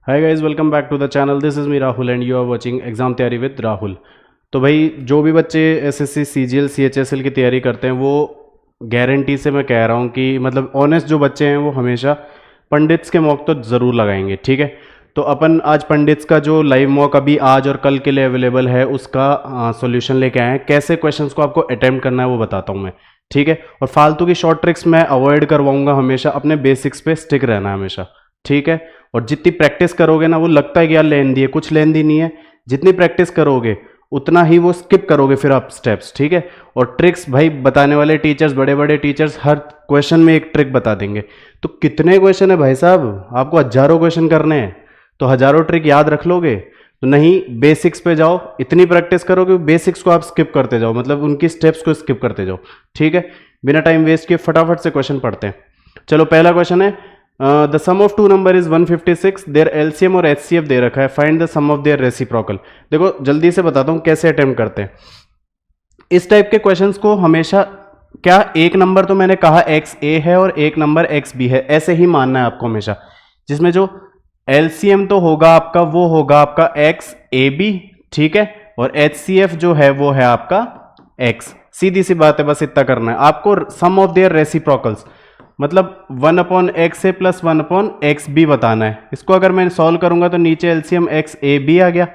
Hi guys, welcome back to the channel. This is me Rahul and you are watching exam तैयारी with Rahul. तो भाई, जो भी बच्चे एसएससी सीजीएल सीएचएसएल की तैयारी करते हैं वो गारंटी से मैं कह रहा हूँ कि मतलब ऑनेस्ट जो बच्चे हैं वो हमेशा पंडित्स के मॉक तो ज़रूर लगाएंगे। ठीक है, तो अपन आज पंडित्स का जो लाइव मॉक अभी आज और कल के लिए अवेलेबल है उसका सॉल्यूशन लेके आए हैं। कैसे क्वेश्चंस को आपको अटेम्प्ट करना है वो बताता हूँ मैं। ठीक है, और फालतू की शॉर्ट ट्रिक्स मैं अवॉइड करवाऊंगा। हमेशा अपने बेसिक्स पे स्टिक रहना है हमेशा। ठीक है, और जितनी प्रैक्टिस करोगे ना, वो लगता है कि यार लेंदी है, कुछ लेंदी नहीं है। जितनी प्रैक्टिस करोगे उतना ही वो स्किप करोगे फिर आप स्टेप्स। ठीक है, और ट्रिक्स भाई बताने वाले टीचर्स, बड़े बड़े टीचर्स हर क्वेश्चन में एक ट्रिक बता देंगे। तो कितने क्वेश्चन है भाई साहब, आपको हजारों क्वेश्चन करने हैं, तो हजारों ट्रिक याद रख लोगे? तो नहीं, बेसिक्स पे जाओ, इतनी प्रैक्टिस करो कि बेसिक्स को आप स्किप करते जाओ, मतलब उनकी स्टेप्स को स्किप करते जाओ। ठीक है, बिना टाइम वेस्ट किए फटाफट से क्वेश्चन पढ़ते हैं। चलो, पहला क्वेश्चन है the sum of two number is 156, their LCM और एचसीएफ दे रखा है, find the sum of their reciprocal. देखो जल्दी से बताता हूं कैसे अटेम्प्ट करते हैं इस टाइप के क्वेश्चंस को। हमेशा क्या, एक नंबर तो मैंने कहा एक्स ए है और एक नंबर एक्स बी है, ऐसे ही मानना है आपको हमेशा। जिसमें जो एलसीएम तो होगा आपका, वो होगा आपका एक्स ए बी। ठीक है, और एचसीएफ जो है वो है आपका एक्स। सीधी सी बात है, बस इतना करना है आपको। सम ऑफ देयर रेसिप्रोकल्स मतलब 1/x ए प्लस 1/x बी बताना है। इसको अगर मैं सॉल्व करूंगा तो नीचे एलसीएम एक्स ए बी आ गया।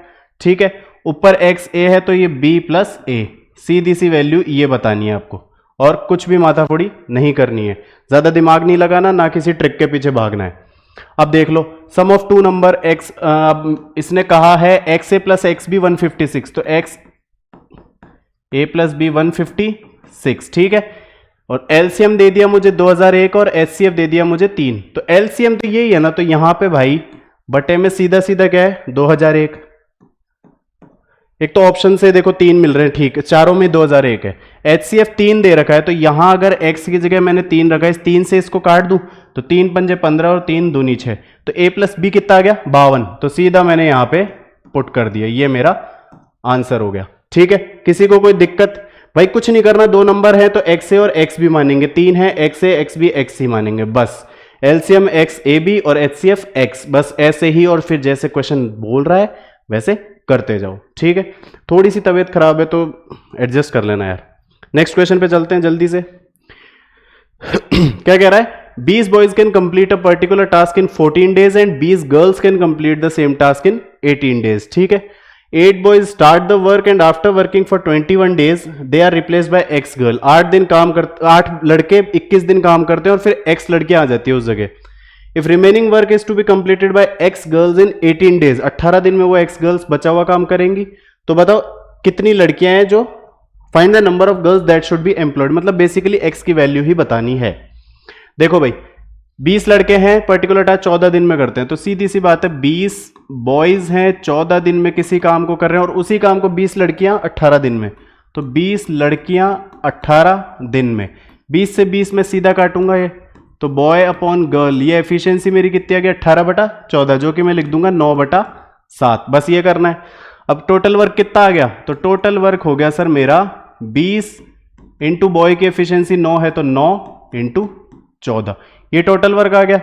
ठीक है, ऊपर एक्स ए है तो ये बी प्लस ए, सीधी सी वैल्यू ये बतानी है आपको, और कुछ भी माथाफोड़ी नहीं करनी है। ज्यादा दिमाग नहीं लगाना, ना किसी ट्रिक के पीछे भागना है। अब देख लो, सम ऑफ टू नंबर एक्स, इसने कहा है एक्स ए प्लस एक्स बी 156, तो एक्स ए प्लस बी 156। ठीक है, और एलसीएम दे दिया मुझे 2001 और एचसीएफ दे दिया मुझे 3, तो एलसीएम तो यही है ना, तो यहां पे भाई बटे में सीधा सीधा क्या है 2001। एक तो ऑप्शन से देखो 3 मिल रहे हैं, ठीक है, चारों में 2001 है। एचसीएफ 3 दे रखा है, तो यहां अगर एक्स की जगह मैंने 3 रखा है, इस 3 से इसको काट दूं तो 3 पंजे 15 और 3 दूनी 6, तो ए प्लस बी कितना आ गया 52। तो सीधा मैंने यहां पे पुट कर दिया, ये मेरा आंसर हो गया। ठीक है, किसी को कोई दिक्कत? भाई कुछ नहीं करना, दो नंबर है तो एक्स ए और एक्स बी मानेंगे, 3 है एक्स ए एक्स बी एक्स सी मानेंगे, बस। एलसीएम एक्स ए बी और एचसीएफ एक्स, बस ऐसे ही, और फिर जैसे क्वेश्चन बोल रहा है वैसे करते जाओ। ठीक है, थोड़ी सी तबीयत खराब है तो एडजस्ट कर लेना यार। नेक्स्ट क्वेश्चन पे चलते हैं जल्दी से। क्या कह रहा है? 20 boys can complete a particular task in 14 days and 20 girls can complete the same task in 18 days. ठीक है, 8 boys start the work and after working for 21 days they are replaced by X girl। 8 लड़के 21 दिन काम करते हैं और फिर X लड़कियां आ जाती है उस जगह। If remaining work is to be completed by X girls in 18 days, 18 दिन में वो X girls बचा हुआ काम करेंगी। तो बताओ कितनी लड़कियां हैं जो, find the number of girls that should be employed, मतलब बेसिकली X की वैल्यू ही बतानी है। देखो भाई, 20 लड़के हैं, पर्टिकुलर टास्क 14 दिन में करते हैं, तो सीधी सी बात है 20 बॉयज हैं 14 दिन में किसी काम को कर रहे हैं, और उसी काम को 20 लड़कियां 18 दिन में, तो 20 लड़कियां 18 दिन में। 20 से 20 में सीधा काटूंगा ये, तो बॉय अपॉन गर्ल, ये एफिशिएंसी मेरी कितनी आ गई 18/14, जो कि मैं लिख दूंगा 9/7। बस ये करना है। अब टोटल वर्क कितना आ गया? तो टोटल वर्क हो गया सर मेरा 20 इंटू बॉय की एफिशिएंसी 9 है तो 9 इंटू 14, ये टोटल वर्क आ गया।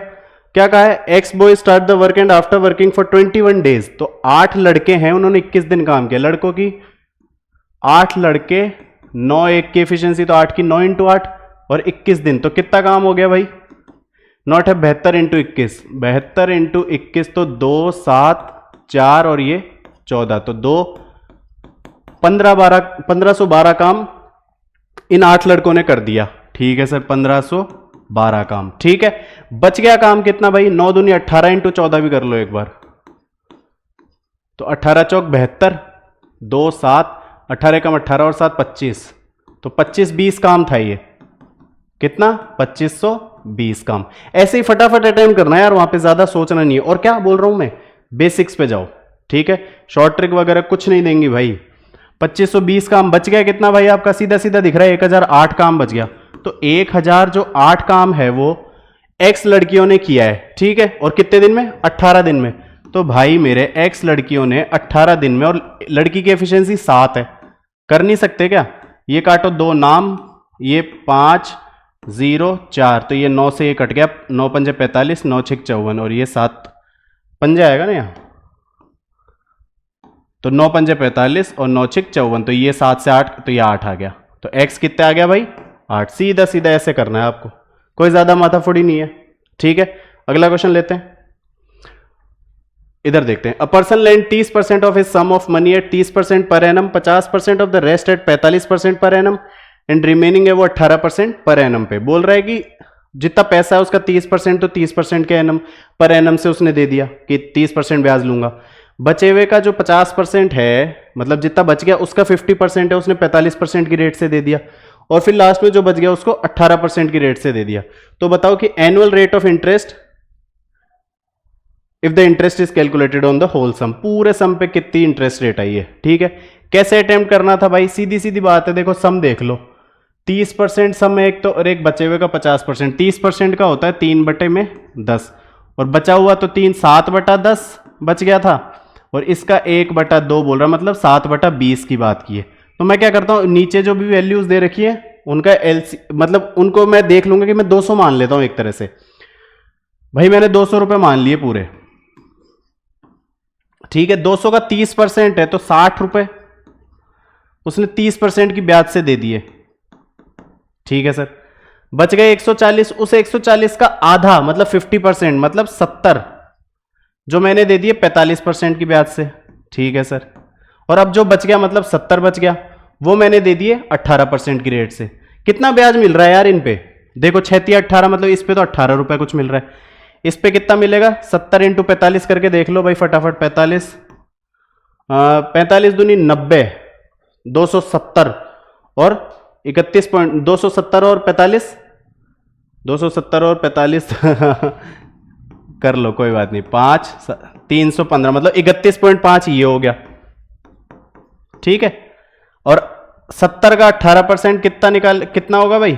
क्या कहा है? X boy start the work and after working for 21 days, तो 8 लड़के हैं, उन्होंने 21 दिन काम किया। लड़कों की 8 लड़के, 9 एक की एफिशिएंसी, तो 8 की 9 इंटू 8 और 21 दिन, तो कितना काम हो गया भाई? नॉट है 72 इंटू 21, 72 इंटू 21 तो 2 7 4 और ये 14, तो 2 1512 काम इन 8 लड़कों ने कर दिया। ठीक है सर, 1512 काम। ठीक है, बच गया काम कितना भाई? 9 दूनी 18 इंटू 14 भी कर लो एक बार, तो 18 चौक 72, 2 7, 18 कम 18 और 7 25, तो 25-20 काम था ये। कितना? 2520 काम। ऐसे ही फटाफट अटेम्प्ट करना है यार, वहां पे ज्यादा सोचना नहीं है। और क्या बोल रहा हूं मैं, बेसिक्स पे जाओ। ठीक है, शॉर्ट ट्रिक वगैरह कुछ नहीं देंगी भाई। 2520 काम बच गया कितना भाई आपका? सीधा सीधा दिख रहा है 1008 काम बच गया। तो 1000 जो 8 काम है वो एक्स लड़कियों ने किया है। ठीक है, और कितने दिन में? 18 दिन में। तो भाई मेरे एक्स लड़कियों ने 18 दिन में, और लड़की की एफिशिएंसी 7 है, कर नहीं सकते क्या? ये काटो 2 नाम, ये 5 0 4, तो ये 9 से ये कट गया, 9 पंजे 45, 9 6 54 और ये 7 पंजे आएगा ना यहाँ, तो 9 पंजे 45 और 9 छिक 54, तो ये 7 से 8, तो ये 8 आ गया। तो x कितने आ गया भाई 8। सीधा सीधा ऐसे करना है आपको, कोई ज्यादा माथाफोड़ी नहीं है। ठीक है, अगला क्वेश्चन लेते हैं। इधर देखते हैं। A person lend 30% of his sum of money at 30% per annum, 50% of the rest at 45% per annum and remaining है वो 18% पर एनम पे। बोल रहा है कि जितना पैसा है उसका 30% तो 30% के एनम पर एनम से उसने दे दिया कि 30% ब्याज लूंगा। बचे हुए का जो 50% है, मतलब जितना बच गया उसका 50% है, उसने 45% की रेट से दे दिया, और फिर लास्ट में जो बच गया उसको 18% की रेट से दे दिया। तो बताओ कि annual rate of interest if the interest is calculated on the whole sum, पूरे सम पे कितनी इंटरेस्ट रेट आई है। ठीक है, कैसे अटेम्प्ट करना था भाई, सीधी सीधी बात है। देखो सम देख लो, 30% सम है एक तो, और एक बचे हुए का 50%। 30% का होता है 3/10, और बचा हुआ तो 7/10 बच गया था, और इसका 1/2 बोल रहा, मतलब 7/20 की बात की है। तो मैं क्या करता हूं, नीचे जो भी वैल्यूज दे रखी है उनका एलसी, मतलब उनको मैं देख लूंगा कि मैं 200 मान लेता हूं एक तरह से। भाई मैंने 200 रुपए मान लिए पूरे। ठीक है, 200 का 30% है तो 60 रुपए उसने 30% की ब्याज से दे दिए। ठीक है सर, बच गए 140। उस 140 का आधा मतलब 50%, मतलब 70 जो मैंने दे दिए 45% की ब्याज से। ठीक है सर, और अब जो बच गया मतलब 70 बच गया, वो मैंने दे दिए 18% की रेट से। कितना ब्याज मिल रहा है यार इन पे, देखो 6×18 मतलब इस पे तो 18 रुपए कुछ मिल रहा है। इस पे कितना मिलेगा, 70 × 45 करके देख लो भाई फटाफट। 45 दूनी 90, 270 और 270 और 45, 270 और 45 कर लो कोई बात नहीं, 315 मतलब 31.5 ये हो गया। ठीक है, और 70 का 18% कितना होगा भाई,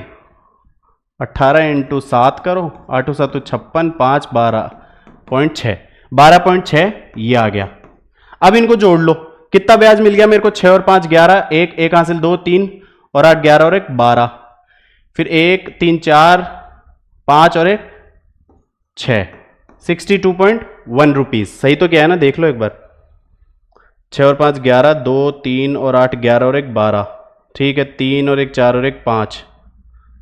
18 × 7 करो, 8 7 56, 5 12.6, 12.6 ये आ गया। अब इनको जोड़ लो, कितना ब्याज मिल गया मेरे को, 6 और 5 11, 1 हासिल 2 3 और 8 11 और 1 12, फिर 1 3 4 5 और 1 6, 62.1 रुपीज। सही तो क्या है ना, देख लो एक बार। 6 और 5 11, 2 3 और 8 11 और 1 12। ठीक है, 3 और 1 4 और 1 5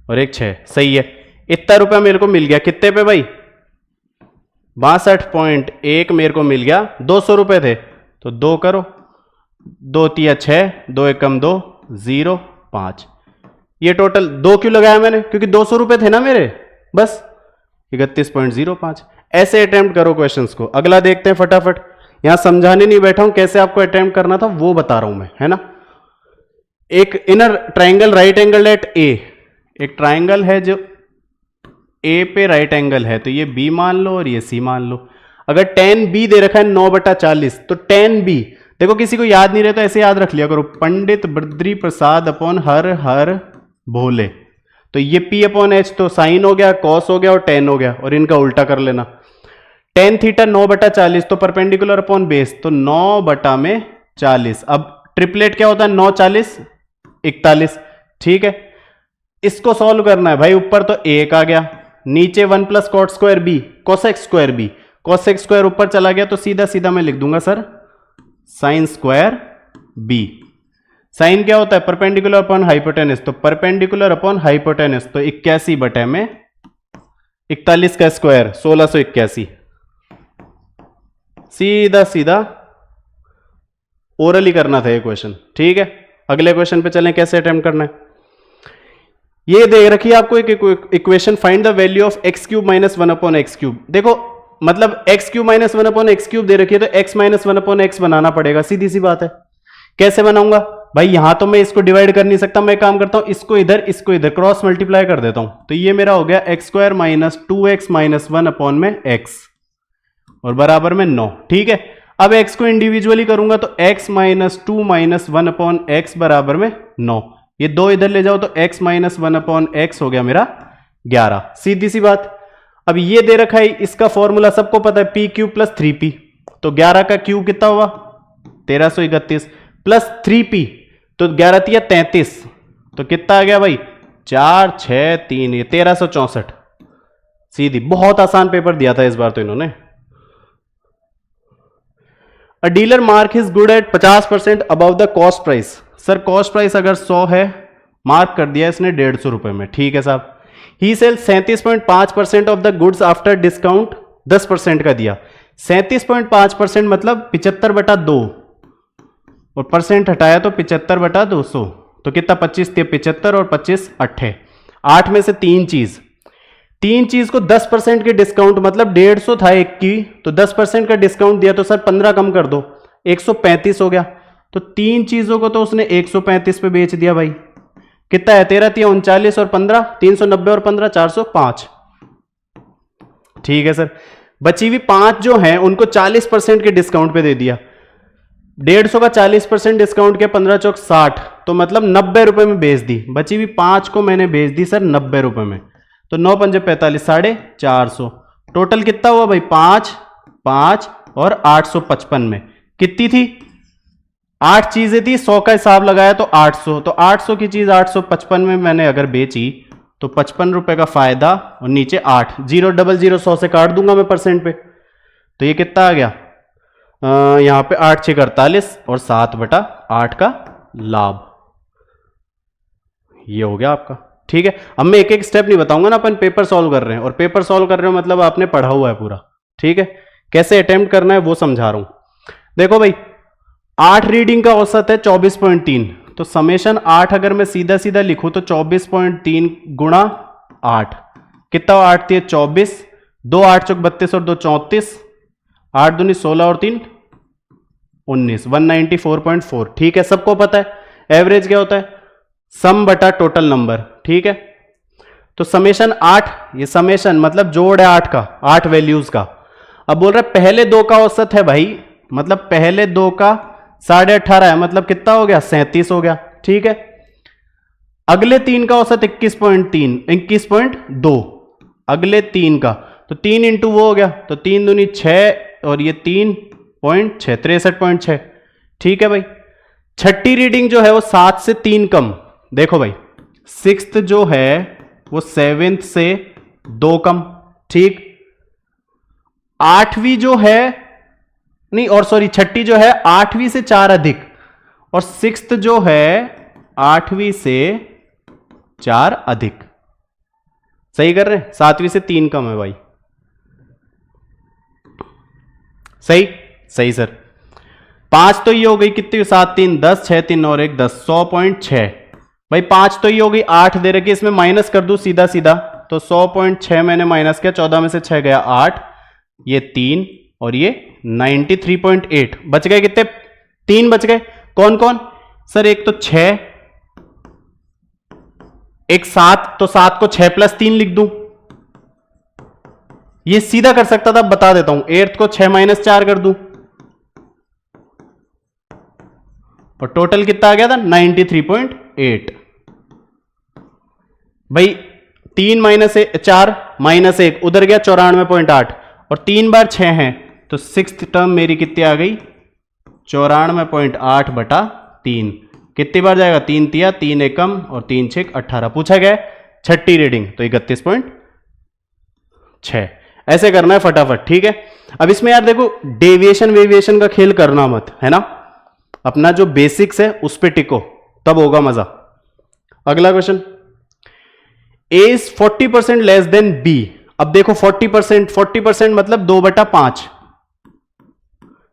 और 1 6, सही है। इतना रुपया मेरे को मिल गया कितने पे भाई, 62.1 मेरे को मिल गया। 200 रुपए थे तो 2 करो, 2 3 6, 2 1 कम 2 0 5। ये टोटल 2 क्यों लगाया मैंने, क्योंकि 200 रुपए थे ना मेरे, बस 31.05। ऐसे अटेम्प्ट करो क्वेश्चंस को। अगला देखते हैं फटाफट। यहां समझाने नहीं बैठा हूं, कैसे आपको अटेम्प्ट करना था वो बता रहा हूं मैं, है ना। एक inner triangle right angle at A, एक ट्राइंगल है जो ए पे राइट एंगल है, तो ये बी मान लो और ये सी मान लो। अगर tan बी दे रखा है 9/40, तो tan बी देखो, किसी को याद नहीं रहे तो ऐसे याद रख लिया करो, पंडित बद्री प्रसाद अपॉन हर हर भोले। तो ये P/H तो साइन हो गया, कॉस हो गया और tan हो गया, और इनका उल्टा कर लेना। tan थीटा 9/40 तो परपेंडिकुलर अपॉन बेस, तो 9/40। अब ट्रिपलेट क्या होता है, 9 40 41। ठीक है, इसको सॉल्व करना है भाई। ऊपर तो 1 आ गया, नीचे 1 + cot² b cosec² b, cosec² ऊपर चला गया, तो सीधा सीधा मैं लिख दूंगा सर sin² b। साइन क्या होता है, परपेंडिकुलर अपॉन हाइपोटेनस, तो परपेंडिकुलर अपॉन हाइपोटेनस, तो 81/41 का स्क्वायर 1681। सीधा सीधा ओरली करना था ये क्वेश्चन। ठीक है, अगले क्वेश्चन पे चलें, कैसे अटेम्प्ट करना है। ये दे रखी है आपको एक equation, find the value of x³ - 1/x³। देखो मतलब x³ - 1/x³ दे रखी है, तो x - 1/x बनाना पड़ेगा, सीधी सी बात है। कैसे बनाऊंगा भाई, यहां तो मैं इसको डिवाइड कर नहीं सकता, मैं काम करता हूं इसको इधर क्रॉस मल्टीप्लाई कर देता हूं, तो ये मेरा हो गया x² - 2x - 1/x और बराबर में 9। ठीक है, अब x को इंडिविजुअली करूंगा तो x - 2 - 1/x बराबर में 9। ये 2 इधर ले जाओ तो x - 1/x हो गया मेरा 11। सीधी सी बात। अब ये दे रखा है, इसका फॉर्मूला सबको पता है, p³ + 3p, तो 11 का क्यूब कितना हुआ 1331 प्लस 3p, तो 11 × 33, तो कितना आ गया भाई 4 6 3, ये 1364। सीधी, बहुत आसान पेपर दिया था इस बार तो इन्होंने। अ dealer mark his good at 50% above the cost price. Sir cost price अगर 100 है, मार्क कर दिया इसने 150 रुपए में, ठीक है साहब। He sell 37.5% of the goods after discount, 10% का दिया। 37.5% मतलब 75/2 और परसेंट हटाया तो 75/200, तो कितना 25 थे 75 और 25 8 8 में से तीन चीज को 10% के डिस्काउंट, मतलब 150 था एक की, तो 10% का डिस्काउंट दिया तो सर 15 कम कर दो, 135 हो गया। तो तीन चीजों को तो उसने 135 पे बेच दिया भाई। कितना है 13 3 39 और 15 390 और 15 405, ठीक है सर। बची हुई 5 जो है उनको 40% के डिस्काउंट पे दे दिया। 150 का 40% डिस्काउंट के 15 चौक 60, तो मतलब 90 रुपए में बेच दी। बची हुई 5 को मैंने बेच दी सर 90 रुपए में, तो 9 पंजे 45, 450। टोटल कितना हुआ भाई 5 5 और 855 में कितनी थी, 8 चीजें थी, 100 का हिसाब लगाया तो 800, तो 800 की चीज 855 में मैंने अगर बेची तो 55 रुपए का फायदा, और नीचे 8 0 0 0 100 से काट दूंगा मैं परसेंट पे, तो ये कितना आ गया यहां पे 8 6 48 और 7/8 का लाभ। ये हो गया आपका, ठीक है। अब मैं एक एक स्टेप नहीं बताऊंगा ना, अपन पेपर सॉल्व कर रहे हैं, और पेपर सॉल्व कर रहे हो मतलब आपने पढ़ा हुआ है पूरा, ठीक है। कैसे अटेम्प्ट करना है वो समझा रहा हूं। देखो भाई 8 रीडिंग का औसत है 24.3, तो समेशन 8 अगर मैं सीधा सीधा लिखूं तो 24.3 गुणा 8, कितना 8 थी 24, 2 8 चौक 32 और 2 34, 8 दूनी 16 और 3 19, 194.4, ठीक है। सबको पता है एवरेज क्या होता है, सम बटा टोटल नंबर, ठीक है। तो समेशन 8, ये समेशन मतलब जोड़ है 8 का, 8 वैल्यूज का। अब बोल रहा है पहले दो का औसत है भाई, मतलब पहले दो का 18.5 है, मतलब कितना हो गया 37 हो गया, ठीक है। अगले तीन का औसत 21.3 21.2, अगले तीन का, तो 3 इंटू वो हो गया, तो 3 दूनी 6 और ये 3.6 63.6, ठीक है भाई। छठी रीडिंग जो है वो 7 से 3 कम, देखो भाई 6th जो है वो 7th से 2 कम, ठीक। 8वीं जो है नहीं, और सॉरी छठी जो है 8वीं से 4 अधिक, और 6th जो है 8वीं से 4 अधिक, सही कर रहे हैं। 7वीं से 3 कम है भाई, सही सही सर। 5 तो ये हो गई कितनी, 7 3 10 6 3 और 1 10, 100.6 भाई। 5 तो ये हो गई, 8 दे रखी, इसमें माइनस कर दूं सीधा सीधा, तो 100.6 मैंने माइनस किया, 14 में से 6 गया 8, ये 3 और ये 93.8, बच गए कितने, 3 बच गए। कौन कौन सर, एक तो 6, एक 7, तो 7 को 6 + 3 लिख दूं, ये सीधा कर सकता था, बता देता हूं। 8 को 6 - 4 कर दूं, और टोटल कितना आ गया था 93.8 भाई। 3 - 4 - 1 उधर गया 94.8, और 3 बार 6 है, तो 6th टर्म मेरी कितनी आ गई 94.8/3। कितनी बार जाएगा, 3 तिया 3 एकम और 3 6 18, पूछा गया छठी रीडिंग तो 31.6। ऐसे करना है फटाफट, ठीक है। अब इसमें यार देखो डेविएशन वेविएशन का खेल करना मत, है ना। अपना जो बेसिक्स है उस पे टिको, तब होगा मजा। अगला question, A is 40% less than B. अब देखो 40% मतलब 2/5,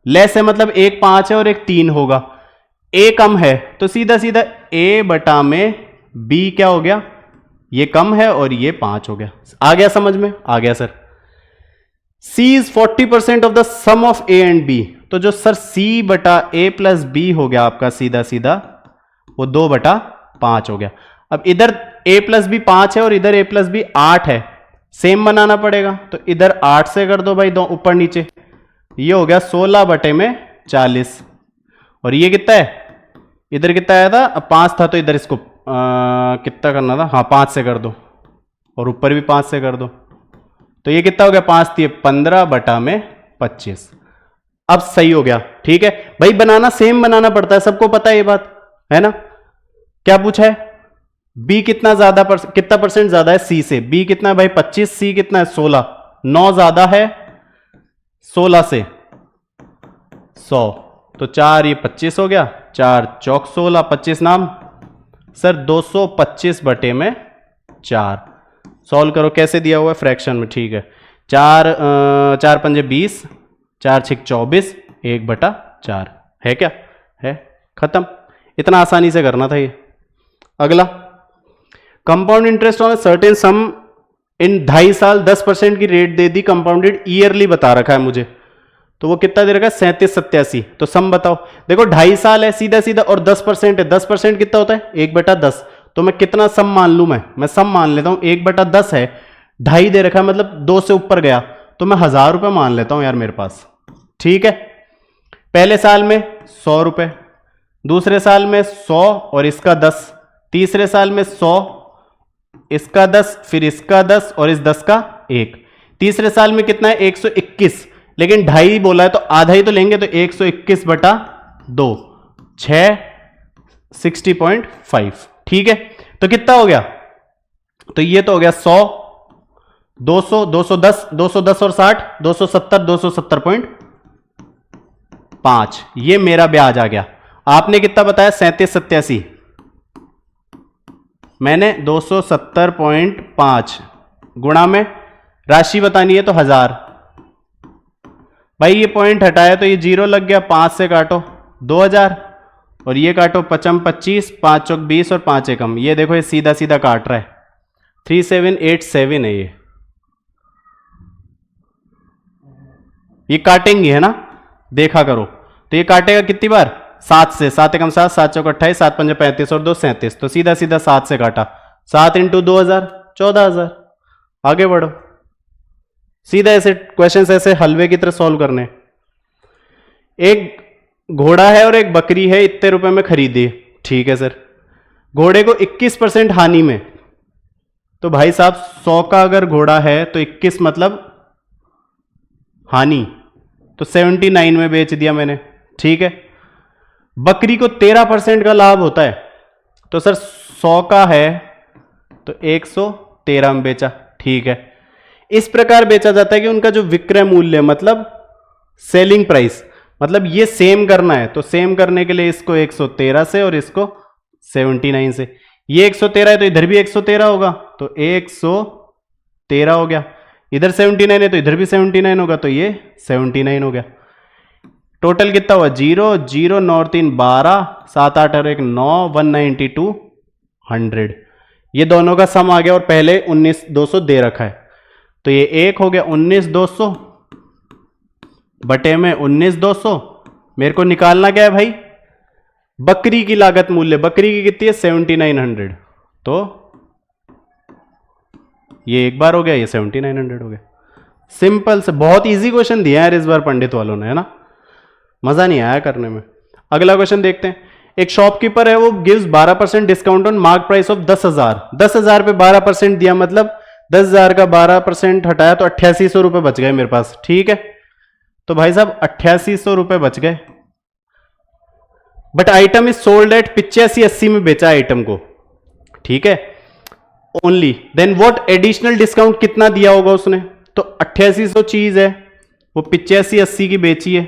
लेस है मतलब एक 5 है और एक 3 होगा। ए कम है तो सीधा सीधा ए बटा में बी क्या हो गया, ये कम है और ये 5 हो गया। आ गया समझ में, आ गया sir. C is 40% of the sum of A and B, तो जो सर C बटा ए प्लस बी हो गया आपका सीधा सीधा वो 2/5 हो गया। अब इधर a प्लस बी 5 है और इधर a प्लस बी 8 है, सेम बनाना पड़ेगा, तो इधर 8 से कर दो भाई, दो ऊपर नीचे, ये हो गया 16/40। और ये कितना है, इधर कितना आया था, 5 था तो इधर इसको कितना करना था, हाँ 5 से कर दो, और ऊपर भी 5 से कर दो, तो ये कितना हो गया 5 थी 15/25। अब सही हो गया, ठीक है भाई। बनाना सेम बनाना पड़ता है, सबको पता है ये बात, है ना। क्या पूछा है, बी कितना ज्यादा कितना परसेंट ज्यादा है सी से, बी कितना है भाई 25, सी कितना है 16, 9 ज्यादा है 16 से, 100, तो 4 ये 25 हो गया, 4 चौक 16, 25 नाम सर 225 बटे में 4। सॉल्व करो, कैसे दिया हुआ है फ्रैक्शन में, ठीक है। 4 पंजे 20, 4 छिक 24, 1/4 है क्या, है, खत्म। इतना आसानी से करना था ये। अगला, compound interest on certain sum in 2.5 साल 10% की रेट दे दी, कंपाउंडेड ईयरली बता रखा है मुझे, तो वो कितना दे रखा है 3787। तो सम बताओ। देखो 2.5 साल है सीधा सीधा और 10% है, 10% कितना होता है 1/10। तो मैं कितना सम मान लूं, मैं सम मान लेता हूं 1/10 है, 2.5 दे रखा है मतलब 2 से ऊपर गया, तो मैं 1000 रुपये मान लेता हूं यार मेरे पास, ठीक है। पहले साल में 100 रुपये, दूसरे साल में 100 और इसका 10, तीसरे साल में 100 इसका 10, फिर इसका 10 और इस 10 का 1। तीसरे साल में कितना है 121, लेकिन 2.5 बोला है तो आधा ही तो लेंगे, तो 121/2 6 60.5, ठीक है। तो कितना हो गया, तो ये तो हो गया 100 200 210 210 और 60 270 270.5, ये मेरा ब्याज आ गया। आपने कितना बताया 3787, मैंने 270.5 गुणा में राशि बतानी है तो 1000। भाई ये पॉइंट हटाया तो ये 0 लग गया, 5 से काटो 2000 और ये काटो 5 25, 5 चौक 20 और 5 एकम, ये देखो ये सीधा सीधा काट रहा है, 3787 है ये काटेंगे है ना, देखा करो। तो ये काटेगा कितनी बार 7 से, 7 एकम 7, 7 चौक 28, 7 पंजे 35 और 2 37, तो सीधा सीधा 7 से काटा, 7 × 2000 14000। आगे बढ़ो, सीधा ऐसे क्वेश्चंस ऐसे हलवे की तरह सॉल्व करने। एक घोड़ा है और एक बकरी है, इतने रुपए में खरीदी, ठीक है सर। घोड़े को 21% हानि में, तो भाई साहब 100 का अगर घोड़ा है तो 21 मतलब हानि, तो 79 में बेच दिया मैंने, ठीक है। बकरी को 13% का लाभ होता है, तो सर 100 का है तो 113 में बेचा, ठीक है। इस प्रकार बेचा जाता है कि उनका जो विक्रय मूल्य मतलब सेलिंग प्राइस, मतलब ये सेम करना है, तो सेम करने के लिए इसको 113 से और इसको 79 से, ये 113 है तो इधर भी 113 होगा, तो 113 हो गया, इधर 79 है तो इधर भी 79 होगा, तो ये 79 हो गया। टोटल कितना हुआ 0 0 9 और 3 12 7 8 और 1 9 192 100, ये दोनों का सम आ गया और पहले 19200 दे रखा है, तो ये 1 हो गया 19200 बटे में 19200। मेरे को निकालना क्या है भाई, बकरी की लागत मूल्य, बकरी की कितनी है 7900, तो ये एक बार हो गया, ये 7900 हो गया। सिंपल से, बहुत इजी क्वेश्चन दिया है इस बार पंडित वालों ने, है ना, मजा नहीं आया करने में। अगला क्वेश्चन देखते हैं। एक शॉपकीपर है, वो gives 12% discount on mark price of 10,000, 10,000 पे 12% दिया, मतलब 10,000 का 12% हटाया तो 8800 रुपए बच गए मेरे पास, ठीक है। तो भाई साहब 8800 रुपए बच गए, but item is sold at 8580 में बेचा आइटम को, ठीक है, only. Then what additional discount कितना दिया होगा उसने, तो 8800 चीज है, वो 8580 की बेची है,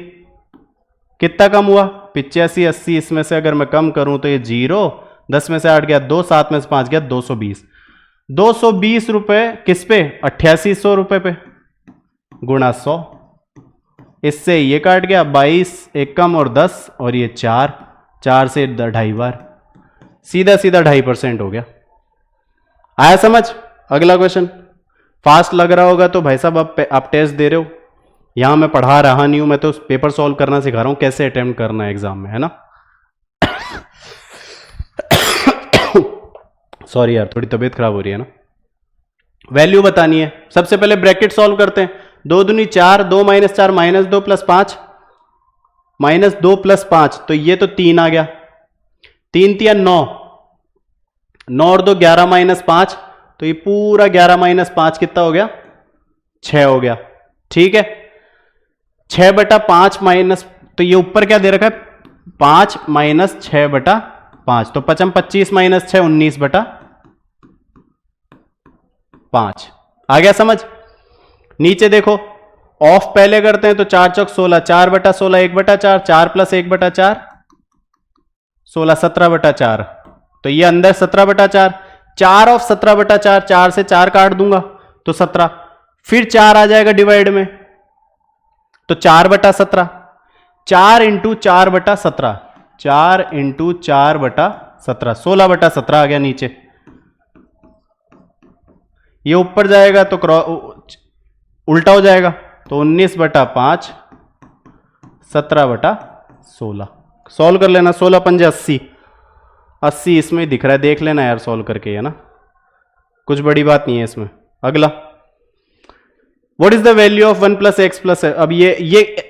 कितना कम हुआ 8580, इसमें से अगर मैं कम करूं तो ये 0, 10 में से 8 गया 2, 7 में से 5 गया 220, 220 रुपए किस पे 8800 रुपए पे गुणा 100, इससे ये काट गया 22 एक कम और 10 और ये 4 से 2.5 बार, सीधा सीधा 2.5% हो गया। आया समझ। अगला क्वेश्चन फास्ट लग रहा होगा तो भाई साहब आप टेस्ट दे रहे हो, यहां मैं पढ़ा रहा नहीं हूं, मैं तो पेपर सॉल्व करना सिखा रहा हूं, कैसे अटेम्प्ट करना है एग्जाम में, है ना। सॉरी यार, थोड़ी तबीयत खराब हो रही है ना। वैल्यू बतानी है, सबसे पहले ब्रैकेट सॉल्व करते हैं। 2 दूनी 4, 2 - 4 -2 + 5 -2 + 5, तो ये तो 3 आ गया, 3 3 9, 9 और 2 11 - 5, तो ये पूरा 11 - 5 कितना हो गया 6 हो गया, ठीक है। 6/5 माइनस, तो ये ऊपर क्या दे रखा है 5 - 6/5, तो 25 - 6 19/5 आ गया समझ। नीचे देखो ऑफ पहले करते हैं तो 4 चौक 16, 4/16 1/4, 4 + 1/4 16, 17/4। तो ये अंदर 17/4, 4 ऑफ 17/4, 4 से 4 काट दूंगा तो 17, फिर 4 आ जाएगा डिवाइड में तो 4/17, 4 × 4/17, 4 × 4/17, 16/17 आ गया नीचे। ये ऊपर जाएगा तो उल्टा हो जाएगा तो 19/5, 17/16। सॉल्व कर लेना, 16 पंजे 80, 80 इसमें दिख रहा है, देख लेना यार सॉल्व करके, है ना, कुछ बड़ी बात नहीं है इसमें। अगला, what is the value of 1 + x+। अब ये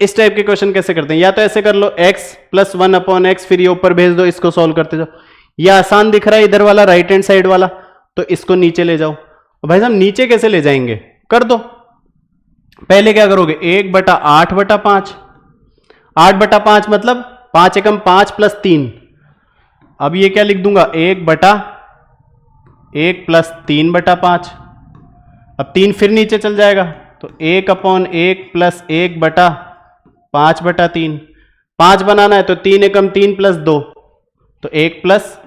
इस टाइप के क्वेश्चन कैसे करते हैं, या तो ऐसे कर लो x + 1/x, फिर ये ऊपर भेज दो, इसको सॉल्व करते जाओ। ये आसान दिख रहा है इधर वाला राइट हैंड साइड वाला, तो इसको नीचे ले जाओ। भाई साहब नीचे कैसे ले जाएंगे, कर दो। पहले क्या करोगे, 1/8/5, 8/5 मतलब 5 एकम 5 + 3। अब ये क्या लिख दूंगा, 1/1 + 3/5। अब 3 फिर नीचे चल जाएगा तो 1/1 + 1/5/3। 5 बनाना है तो 3 एकम 3 + 2 तो 1 प्लस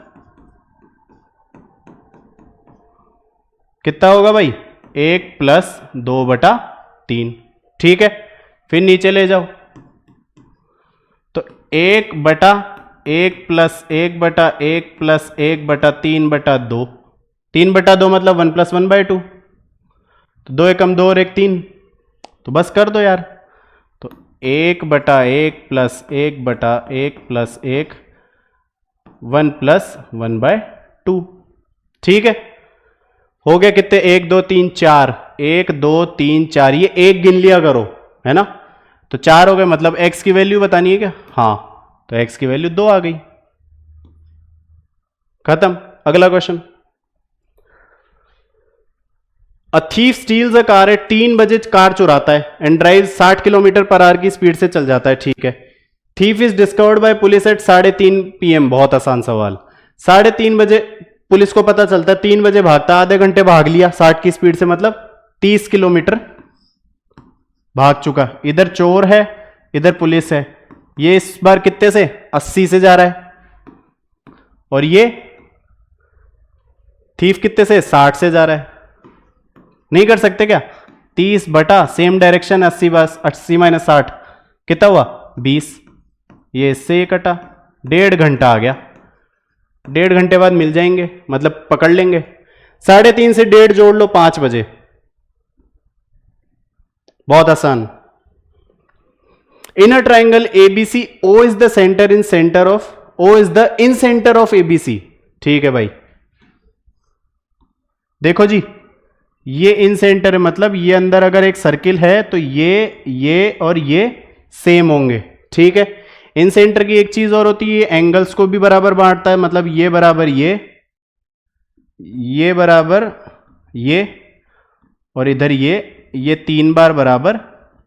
कितना होगा भाई, 1 + 2/3। ठीक है, फिर नीचे ले जाओ तो 1/1 + 1/1 + 1/3/2, 3/2 मतलब 1 + 1/2, तो 2 एकम 2 और 1 3, तो बस कर दो यार। तो 1/1 + 1/1 + 1 1 + 1/2। ठीक है, हो गया कितने, 1 2 3 4, 1 2 3 4, ये एक गिन लिया करो, है ना, तो 4 हो गए, मतलब x की वैल्यू बतानी है क्या, हाँ, तो x की वैल्यू 2 आ गई, खत्म। अगला question, a thief steals a car है, 3 बजे कार चुराता है एंड ड्राइव 60 km/h की स्पीड से चल जाता है। ठीक है, thief is discovered by police at 3:30 PM। बहुत आसान सवाल, 3:30 बजे पुलिस को पता चलता है, 3 बजे भागता, आधे घंटे भाग लिया 60 की स्पीड से, मतलब 30 किलोमीटर भाग चुका। इधर चोर है, इधर पुलिस है, ये इस बार कितने से, 80 से जा रहा है, और ये थीफ कितने से, 60 से जा रहा है। नहीं कर सकते क्या, 30 बटा सेम डायरेक्शन 80 बस 80 - 60 कितना हुआ, 20, ये इससे ये कटा, 1.5 घंटा आ गया, 1.5 घंटे बाद मिल जाएंगे, मतलब पकड़ लेंगे। 3:30 से 1.5 जोड़ लो, 5 बजे, बहुत आसान। In a triangle ABC, O is the centre incentre of, O is the incentre of ABC। ठीक है भाई, देखो जी, ये इन सेंटर है, मतलब ये अंदर अगर एक सर्किल है तो ये और ये सेम होंगे। ठीक है, इन सेंटर की एक चीज और होती है, एंगल्स को भी बराबर बांटता है, मतलब ये बराबर ये बराबर ये, और इधर ये 3 बार बराबर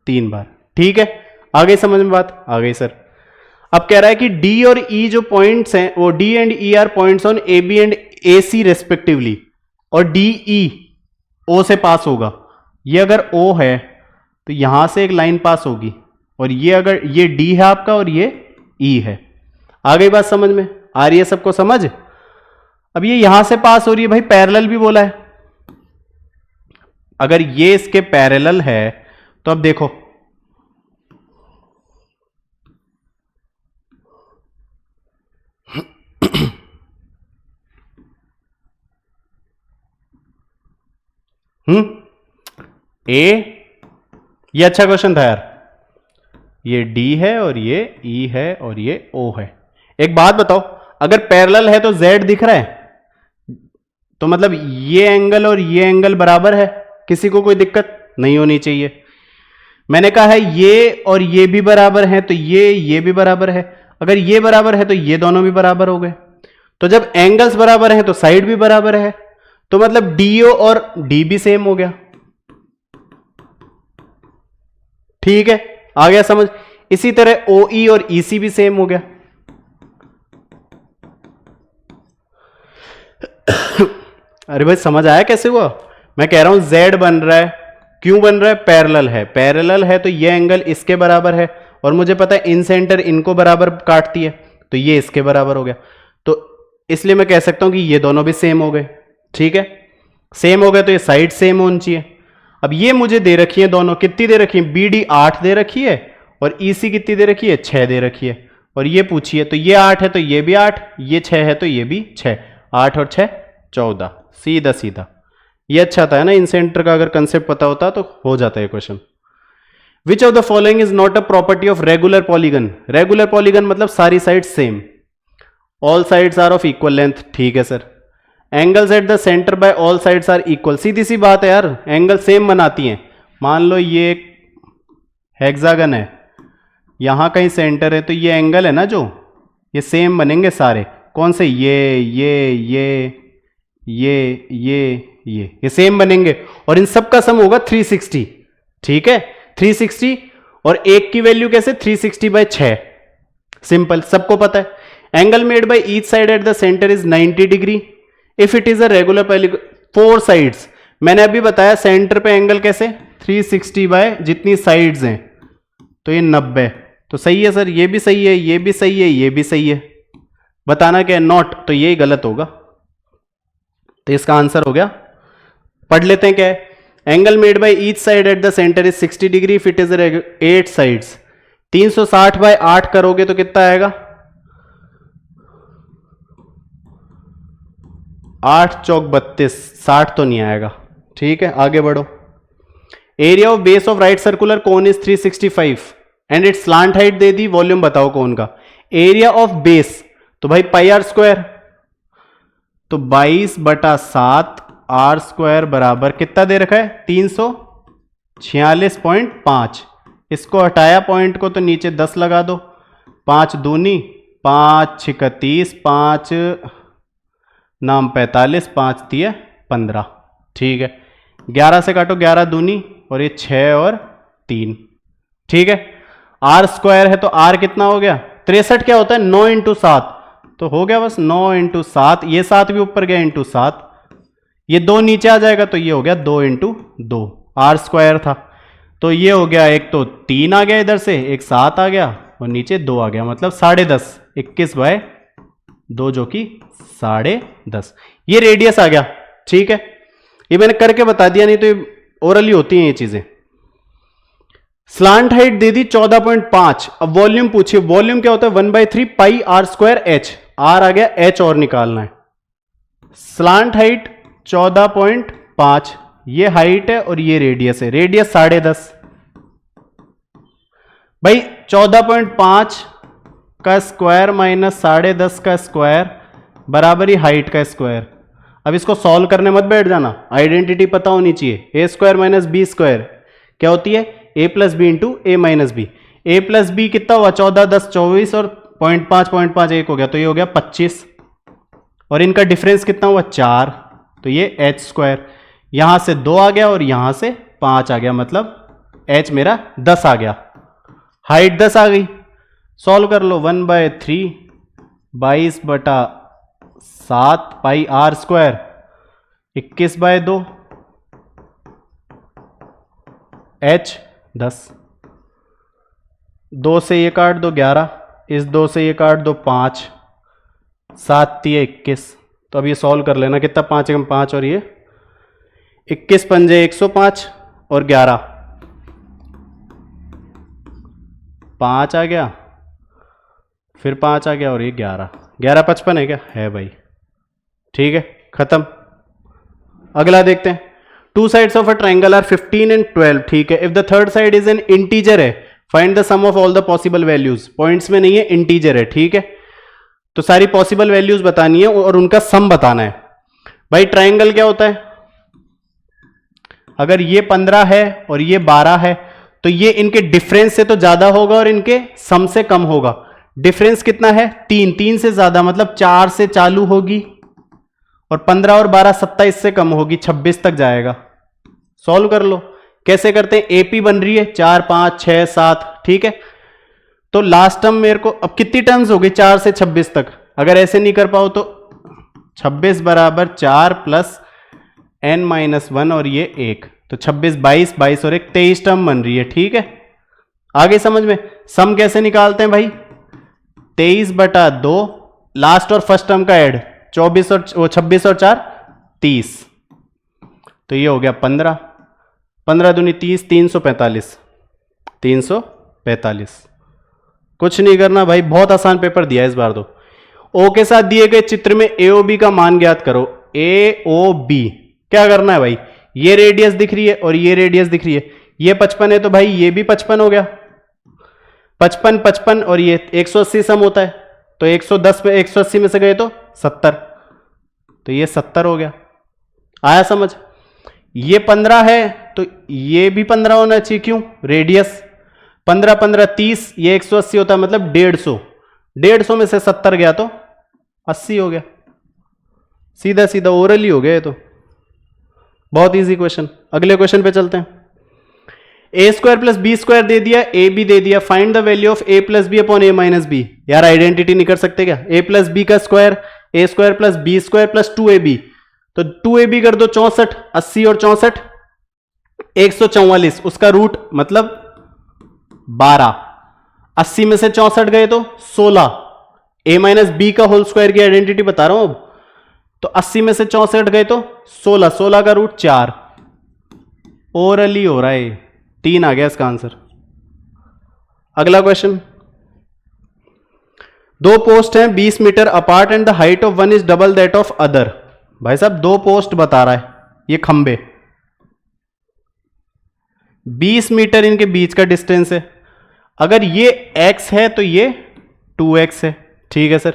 3 बार। ठीक है, आ गई समझ में बात, आ गई सर। अब कह रहा है कि D और E जो पॉइंट्स हैं, वो D and E are points on AB and AC respectively, और DE O से पास होगा। ये अगर O है तो यहां से एक लाइन पास होगी, और ये अगर ये D है आपका और ये E है। आ गई बात समझ में, आ रही है सबको समझ। अब ये यहां से पास हो रही है भाई, पैरेलल भी बोला है, अगर ये इसके पैरेलल है तो अब देखो, ए, ये अच्छा क्वेश्चन था यार, ये D है और ये E है और ये O है। एक बात बताओ, अगर पैरेलल है तो Z दिख रहा है, तो मतलब ये एंगल और ये एंगल बराबर है, किसी को कोई दिक्कत नहीं होनी चाहिए। मैंने कहा है ये और ये भी बराबर है, तो ये भी बराबर है, अगर ये बराबर है तो ये दोनों भी बराबर हो गए। तो जब एंगल्स बराबर हैं तो साइड भी बराबर है, तो मतलब DO और D भी सेम हो गया। ठीक है, आ गया समझ। इसी तरह OE और EC भी सेम हो गया। अरे भाई समझ आया कैसे हुआ, मैं कह रहा हूं Z बन रहा है, क्यों बन रहा है? पैरेलल है, पैरेलल है तो ये एंगल इसके बराबर है, और मुझे पता है इन सेंटर इनको बराबर काटती है, तो ये इसके बराबर हो गया। तो इसलिए मैं कह सकता हूं कि ये दोनों भी सेम हो गए। ठीक है, सेम हो गए तो ये साइड सेम होनी चाहिए। अब ये मुझे दे रखी है दोनों, कितनी दे रखी है? BD 8 दे रखी है और EC कितनी दे रखी है? 6 दे रखी है। और ये पूछिए तो ये 8 है तो ये भी 8, ये 6 है तो ये भी 6, 8 और 6 14, सीधा सीधा। ये अच्छा था ना, इन सेंटर का अगर कंसेप्ट पता होता तो हो जाता है question. Which of the following is not a property of regular polygon? Regular polygon मतलब सारी side same, all sides are of equal length. ठीक है sir. Angles at the centre by all sides are equal, सीधी सी बात है यार, angle same बनाती हैं। मान लो ये एक हेक्सागन है, यहां कहीं सेंटर है, तो ये एंगल है ना जो, ये सेम बनेंगे सारे। कौन से? ये सेम बनेंगे, और इन सब का सम होगा 360। ठीक है, 360, और एक की वैल्यू कैसे? 360/6, सिंपल, सबको पता है। Angle made by each side eight the centre is 90 degree if it is a regular polygon. 4 sides, मैंने अभी बताया सेंटर पे एंगल कैसे? 360 बाय जितनी साइड्स हैं, तो ये 90। तो सही है सर, ये भी सही है, ये भी सही है, ये भी सही है। बताना क्या है? नॉट, तो ये गलत होगा। तो इसका आंसर हो गया, पढ़ लेते हैं क्या है। Angle made by each side eight the centre is 60 degree if it is 8 sides. 360/8 करोगे तो कितना आएगा? 8 चौक 32, 60 तो नहीं आएगा। ठीक है, आगे बढ़ो। Area of base of right circular cone is 365 and it's slant height they the, volume बताओ कोन का। एरिया ऑफ बेस, तो भाई πr², तो 22/7 r² बराबर कितना दे रखा है? 346.5। इसको हटाया पॉइंट को, तो नीचे 10 लगा दो। 5 दूनी 5 6 30, 5 नाम 45, 5 3 15। ठीक है, 11 से काटो, 11 दूनी, और ये 6 और 3। ठीक है, r² है तो r कितना हो गया? 63 क्या होता है? 9 × 7, तो हो गया बस 9 × 7। ये 7 भी ऊपर गया × 7, ये 2 नीचे आ जाएगा, तो ये हो गया 2 × 2। r² था तो ये हो गया, एक तो 3 आ गया इधर से, एक 7 आ गया, और नीचे 2 आ गया, मतलब 10.5, 21/2 जो कि 10.5। ये रेडियस आ गया। ठीक है, ये मैंने करके बता दिया, नहीं तो ओरली होती हैं ये चीजें। स्लांट हाइट दे दी 14.5। अब वॉल्यूम पूछिए, वॉल्यूम क्या होता है? 1/3 πr²h, r आ गया, h और निकालना है। स्लांट हाइट 14.5, ये हाइट है और ये रेडियस है, रेडियस 10.5। भाई 14.5 का स्क्वायर माइनस 10.5 का स्क्वायर बराबर ही हाइट का स्क्वायर। अब इसको सॉल्व करने मत बैठ जाना, आइडेंटिटी पता होनी चाहिए। a² - b² क्या होती है? a + b × a - b। a + b कितना हुआ? 14 10 24, और 0.5 1 हो गया, तो ये हो गया 25, और इनका डिफरेंस कितना हुआ? 4, तो ये h²। यहां से 2 आ गया और यहां से 5 आ गया, मतलब h मेरा 10 आ गया, हाइट 10 आ गई। सॉल्व कर लो, 1/3 22/7 πr², 21/2, h 10। 2 से ये काट दो 11, इस 2 से ये काट दो 5, 7 3 21। तो अब ये सॉल्व कर लेना, कितना? 5 × 5, और ये 21 पंजे 105, और 11 5 आ गया, फिर 5 आ गया, और ये 11 11 55 है क्या? है भाई। ठीक है, खत्म। अगला देखते हैं। 2 sides of a triangle are 15 and 12। ठीक है, if the third side is an integer है, find the sum of all the possible values. Points में नहीं है, इंटीजर है। ठीक है, तो सारी पॉसिबल वैल्यूज बतानी है और उनका सम बताना है। भाई ट्राइंगल क्या होता है? अगर ये 15 है और ये 12 है, तो ये इनके डिफरेंस से तो ज्यादा होगा और इनके सम से कम होगा। डिफरेंस कितना है? 3, 3 से ज्यादा, मतलब 4 से चालू होगी, और 15 और 12 27 से कम होगी, 26 तक जाएगा। सॉल्व कर लो। कैसे करते हैं? एपी बन रही है 4 5 6 7। ठीक है, तो लास्ट टर्म मेरे को, अब कितनी टर्म्स हो गई? 4 से 26 तक। अगर ऐसे नहीं कर पाओ तो 26 = 4 + n - 1, और ये 1, तो 26 22 22 और एक 23 टर्म बन रही है। ठीक है, आगे समझ में। सम कैसे निकालते हैं भाई, 23/2 लास्ट और फर्स्ट टर्म का ऐड, 24 और वो 26 और 4 30, तो ये हो गया 15, 15 दूनी 30, 345, 345। कुछ नहीं करना भाई, बहुत आसान पेपर दिया है इस बार तो। ओ के साथ दिए गए चित्र में AOB का मान ज्ञात करो। AOB क्या करना है भाई, ये रेडियस दिख रही है और ये रेडियस दिख रही है, ये 55 है तो भाई ये भी 55 हो गया, 55 55 और ये 180 सम होता है, तो 110 में 180 में से गए तो 70, तो ये 70 हो गया। आया समझ। ये 15 है तो ये भी 15 होना चाहिए, क्यों, रेडियस 15 15 30, ये 180 होता है मतलब 150, 150 में से 70 गया तो 80 हो गया। सीधा सीधा ओरली हो गया ये तो, बहुत इजी क्वेश्चन। अगले क्वेश्चन पे चलते हैं। A² + B² दे दिया, AB दे दिया, find the value of A + B upon A - B। यार आइडेंटिटी नहीं कर सकते क्या, A + B का स्क्वायर, A² + B² + 2AB, तो 2AB कर दो 64, 80 और 64 144, उसका रूट मतलब 12, 80 में से 64 गए तो 16, A - B का होल स्क्वायर की आइडेंटिटी बता रहा हूं अब, तो 80 में से 64 गए तो 16, 16 का रूट 4, ओरली हो रहा है, 3 आ गया इसका आंसर। अगला क्वेश्चन, दो पोस्ट हैं 20 metre apart and the height of one is double that of other. भाई साहब दो पोस्ट बता रहा है, ये खंबे 20 मीटर इनके बीच का डिस्टेंस है, अगर ये x है तो ये 2x है। ठीक है sir.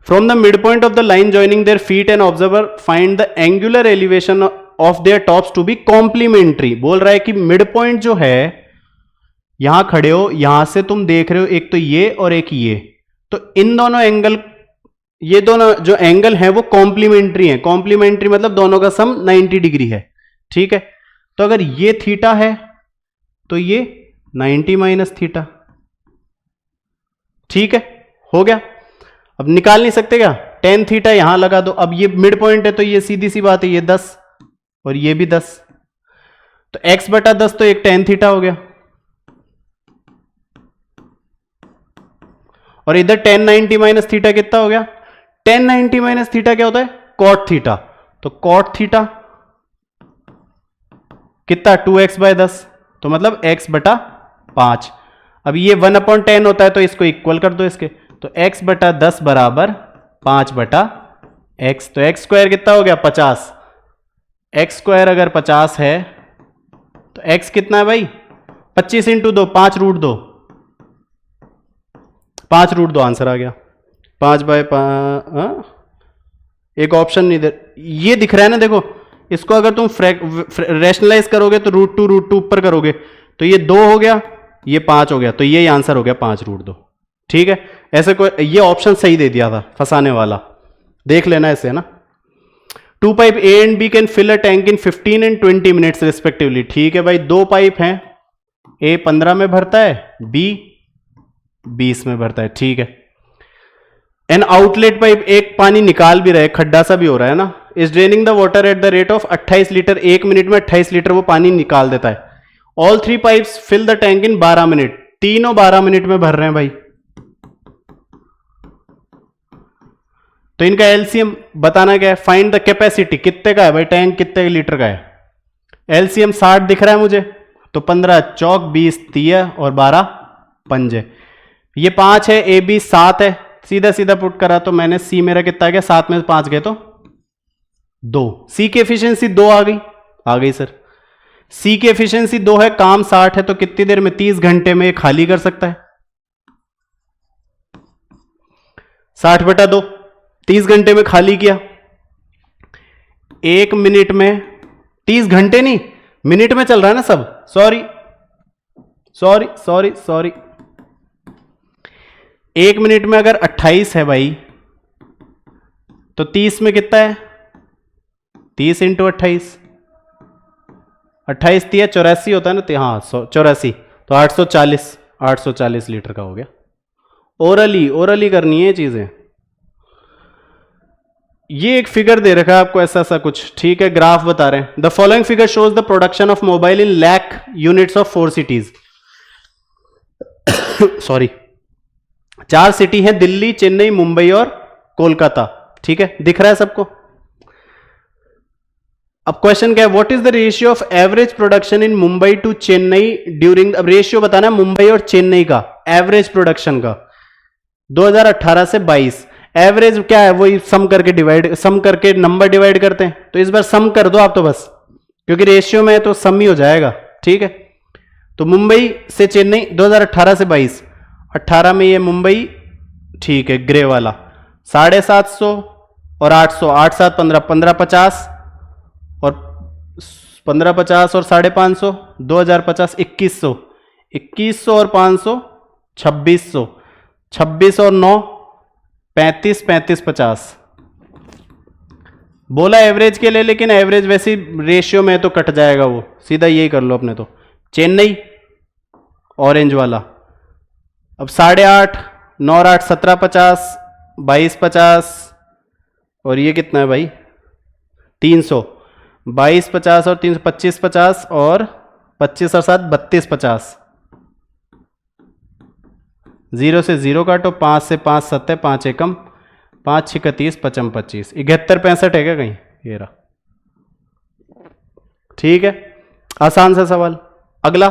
From the mid point of the line joining their feet and observer find the angular elevation of their tops to be complementary. बोल रहा है कि मिड पॉइंट जो है, यहां खड़े हो, यहां से तुम देख रहे हो एक तो ये और एक ये, तो इन दोनों एंगल, ये दोनों जो एंगल हैं वो कॉम्प्लीमेंट्री हैं। कॉम्प्लीमेंट्री मतलब दोनों का सम 90 डिग्री है। ठीक है, तो अगर ये थीटा है तो ये 90 माइनस थीटा। ठीक है, हो गया। अब निकाल नहीं सकते क्या, tan थीटा यहां लगा दो। अब ये मिड पॉइंट है तो ये सीधी सी बात है, ये 10 और ये भी 10, तो x/10 तो एक tan थीटा हो गया, और इधर tan 90 माइनस थीटा कितना हो गया, tan 90 माइनस थीटा क्या होता है, cot थीटा, तो cot थीटा कितना 2x/10, तो मतलब x/5। अब ये 1/10 होता है तो इसको इक्वल कर दो इसके, तो x/10 बराबर 5/x, तो x² कितना हो गया 50, x² अगर 50 है तो x कितना है भाई 25 × 2, 5 रूट 2, 5 रूट 2 आंसर आ गया। 5/5, एक ऑप्शन नहीं दे, ये दिख रहा है ना, देखो इसको अगर तुम रेशनलाइज करोगे तो √2 ऊपर करोगे तो ये 2 हो गया, ये 5 हो गया, तो ये आंसर हो गया 5 रूट 2। ठीक है, ऐसे कोई ये ऑप्शन सही दे दिया था फंसाने वाला, देख लेना ऐसे है ना। 2 pipe A and B can fill a tank in 15 and 20 minutes respectively. ठीक है भाई, दो पाइप हैं, A 15 में भरता है, B 20 में भरता है। ठीक है, एन आउटलेट पाइप एक पानी निकाल भी रहा है, खड्डा सा भी हो रहा है ना, is draining the water at the rate of 28 litre, 1 minute में 28 लीटर वो पानी निकाल देता है। All 3 pipes fill the tank in 12 minute, तीनों 12 मिनट में भर रहे हैं भाई, तो इनका एलसीएम बताना क्या है, फाइंड द कैपेसिटी, कितने का है भाई टैंक, कितने लीटर का है। एलसीएम 60 दिख रहा है मुझे, तो 15 चौक 20 तिया और 12 पंजे, ये 5 है, ए बी 7 है, सीधा सीधा पुट करा तो मैंने सी मेरा कितना गया, 7 में 5 गए तो 2, सी की एफिशिएंसी 2 आ गई सर। सी की एफिशिएंसी 2 है, काम 60 है, तो कितनी देर में 30 घंटे में खाली कर सकता है, 60/2, 30 घंटे में खाली किया। 1 मिनट में, 30 घंटे नहीं मिनट में चल रहा है ना सब, सॉरी 1 मिनट में अगर 28 है भाई तो 30 में कितना है, 30 × 28, 28 तिया 84 होता है ना, हाँ 84, तो 840 लीटर का हो गया। ओरली करनी है चीजें। ये एक फिगर दे रखा है आपको ऐसा सा कुछ, ठीक है, ग्राफ बता रहे हैं। The following figure shows the production of mobile in lakh units of 4 cities. Sorry, 4 city हैं, दिल्ली, चेन्नई, मुंबई और कोलकाता, ठीक है, दिख रहा है सबको। अब क्वेश्चन क्या है, what is the ratio of average production in Mumbai to Chennai during, अब रेशियो बताना है मुंबई और चेन्नई का एवरेज प्रोडक्शन का 2018 से 22। एवरेज क्या है, वही सम करके नंबर डिवाइड करते हैं, तो इस बार सम कर दो आप तो बस, क्योंकि रेशियो में है तो सम ही हो जाएगा, ठीक है। तो मुंबई से चेन्नई 2018 से 22, 18 में ये मुंबई, ठीक है, ग्रे वाला 750 और 800, 8 7 15, 1550 और 1550 और 550, 2050 2100, 2100 और 500 2600, 26 और 9 35, 35 50 बोला एवरेज के लिए, लेकिन एवरेज वैसे रेशियो में तो कट जाएगा, वो सीधा यही कर लो अपने। तो चेन्नई ऑरेंज वाला, अब 8.5, 9 और 8 1750, 2250 और ये कितना है भाई 300, 2250 और 300 2550 और 25 और 7 3250, 0 से 0 काटो, 5 से 5 7 है, 5 एकम 5 6 30 55 25 71 65 है क्या कहीं, ये रहा, ठीक है, आसान सा सवाल। अगला,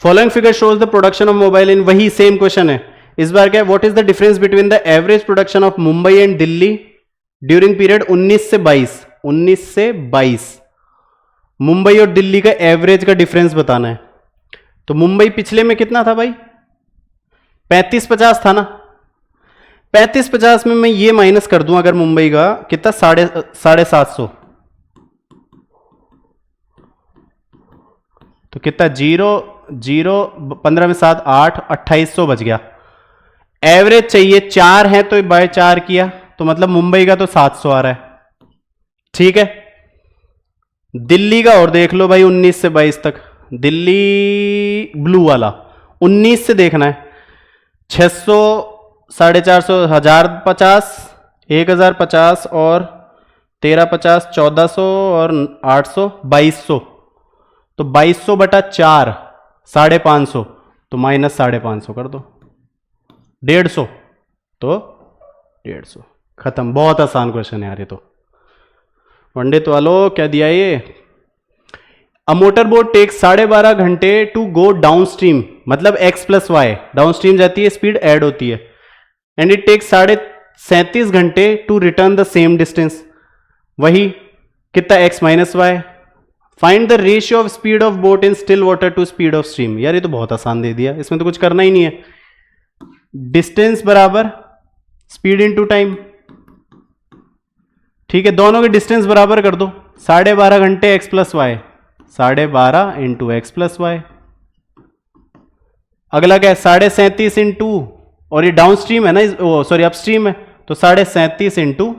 following figure shows the production of mobile in, वही सेम क्वेश्चन है, इस बार क्या है, what is the difference between the average production of Mumbai and Delhi during period 19 से 22, 19 से 22 मुंबई और दिल्ली का एवरेज का डिफरेंस बताना है। तो मुंबई पिछले में कितना था भाई 3550 था ना, 3550 में मैं ये माइनस कर दूं अगर मुंबई का कितना 750, तो कितना 0 0 15 में 7 8 2800 बच गया। एवरेज चाहिए 4 है तो बाय 4 किया, तो मतलब मुंबई का तो 700 आ रहा है, ठीक है। दिल्ली का और देख लो भाई 19 से 22 तक, दिल्ली ब्लू वाला 19 से देखना है, 600 450 1050 1050 और 1350 1400 और 800 2200, तो 2200 बटा 4 550, तो माइनस 550 कर दो, 150, तो 150 खत्म। बहुत आसान क्वेश्चन है यार ये तो। पंडित वालों क्या दिया ये, अ मोटर बोट टेक 12.5 घंटे टू गो डाउन स्ट्रीम, मतलब x plus y downstream जाती है, स्पीड ऐड होती है, एंड इट टेक 37.5 घंटे to return the same distance, वही कितना x minus y, find the ratio of speed of boat in still water to speed of stream. यार ये तो बहुत आसान दे दिया, इसमें तो कुछ करना ही नहीं है, डिस्टेंस बराबर स्पीड इनटू टाइम, ठीक है, दोनों के डिस्टेंस बराबर कर दो, 12.5 घंटे x plus y, 12.5 into x plus y. अगला क्या है 37.5 इंटू, और ये डाउन स्ट्रीम है ना, सॉरी अप स्ट्रीम है, तो 37.5 इंटू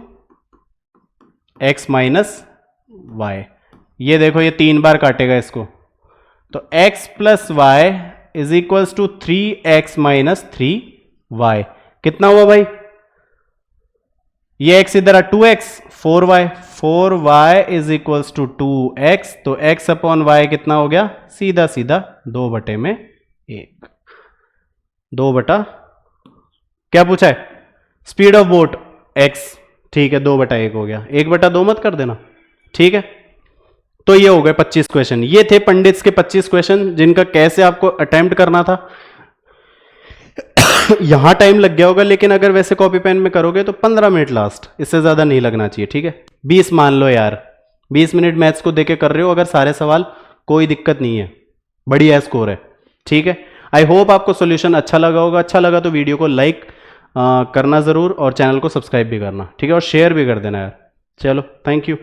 एक्स माइनस वाई। ये देखो ये 3 बार काटेगा इसको, तो x plus y is equals to 3x minus 3y। कितना हुआ भाई, ये x इधर 2x, 4y is equals to 2x, तो x अपॉन y कितना हो गया, सीधा सीधा 2/1, 2 बटा क्या पूछा है, स्पीड ऑफ बोट x, ठीक है, 2/1 हो गया, 1/2 मत कर देना, ठीक है। तो ये हो गए 25 क्वेश्चन, ये थे पंडित्स के 25 क्वेश्चन जिनका कैसे आपको अटेम्प्ट करना था। यहां टाइम लग गया होगा, लेकिन अगर वैसे कॉपी पेन में करोगे तो 15 मिनट लास्ट, इससे ज्यादा नहीं लगना चाहिए, ठीक है। 20 मान लो यार, 20 मिनट मैथ्स को देके कर रहे हो अगर सारे सवाल, कोई दिक्कत नहीं है, बढ़िया स्कोर है, ठीक है। आई होप आपको सॉल्यूशन अच्छा लगा होगा, अच्छा लगा तो वीडियो को लाइक करना जरूर और चैनल को सब्सक्राइब भी करना, ठीक है, और शेयर भी कर देना यार। चलो थैंक यू।